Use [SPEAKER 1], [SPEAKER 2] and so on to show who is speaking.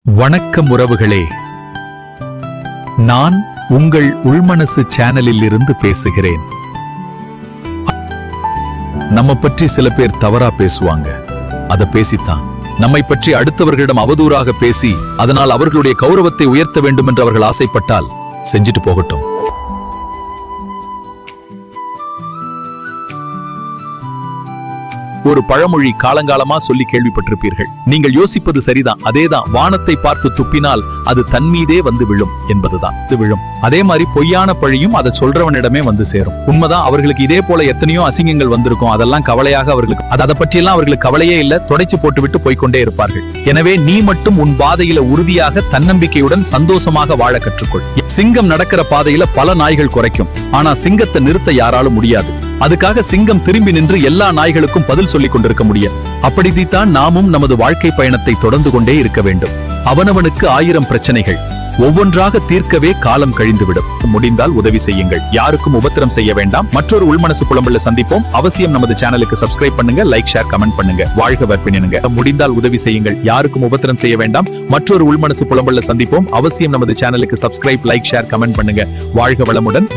[SPEAKER 1] வணக்கம் உறவுகளே, நான் உங்கள் உள்மனசு சேனலில் இருந்து பேசுகிறேன். நம்ம பற்றி சில பேர் தவறா பேசுவாங்க. அத பேசித்தான் நம்மை பற்றி அடுத்தவர்களிடம் அவதூறாக பேசி அதனால் அவர்களுடைய கௌரவத்தை உயர்த்த வேண்டும் என்று அவர்கள் ஆசைப்பட்டால் செஞ்சுட்டு போகட்டும். ஒரு பழமொழி காலங்காலமா சொல்லி கேள்விப்பட்டிருப்பீர்கள். நீங்கள் யோசிப்பது சரிதான். அதேதான், வானத்தை பார்த்து துப்பினால் அது தன் மீதே வந்து விழும் என்பதுதான். விழும். அதே மாதிரி பொய்யான பழியும் அதை சொல்றவனிடமே வந்து சேரும். உண்மைதான். அவர்களுக்கு இதே போல எத்தனையோ அசிங்கங்கள் வந்திருக்கும். அதெல்லாம் கவலையாக அவர்களுக்கு அதை பற்றியெல்லாம் அவர்களுக்கு கவலையே இல்ல. தொடச்சு போட்டுவிட்டு போய்கொண்டே இருப்பார்கள். எனவே நீ மட்டும் உன் பாதையில உறுதியாக தன்னம்பிக்கையுடன் சந்தோஷமாக வாழ கற்றுக்கொள். சிங்கம் நடக்கிற பாதையில பல நாய்கள் குறைக்கும். ஆனா சிங்கத்தை நிறுத்த யாராலும் முடியாது. அதுக்காக சிங்கம் திரும்பி நின்று எல்லா நாய்களுக்கும் பதில் சொல்லிக் கொண்டிருக்க முடியாது. அப்படித்தான் நாமும் நமது வாழ்க்கை பயணத்தை தொடர்ந்து கொண்டே இருக்க வேண்டும். அவனவனுக்கு 1000 பிரச்சனைகள், ஒவ்வொன்றாக தீர்க்கவே காலம் கழிந்துவிடும். முடிந்தால் உதவி செய்யுங்கள். யாருக்கும் உபத்திரம் செய்ய வேண்டாம். மற்றொரு உள்மனசு புலம்பல்ல சந்திப்போம். அவசியம் நமது சேனலுக்கு சப்ஸ்கிரைப் பண்ணுங்க, லைக், ஷேர், கமெண்ட் பண்ணுங்க. வாழ்க வர்ப்பினுங்க. முடிந்தால் உதவி செய்யுங்கள். யாருக்கும் உபத்திரம் செய்ய வேண்டாம். மற்றொரு உள்மனசு புலம்பல்ல சந்திப்போம். அவசியம் நமது சேனலுக்கு சப்ஸ்கிரைப், லைக், ஷேர், கமெண்ட் பண்ணுங்க. வாழ்க வளமுடன்.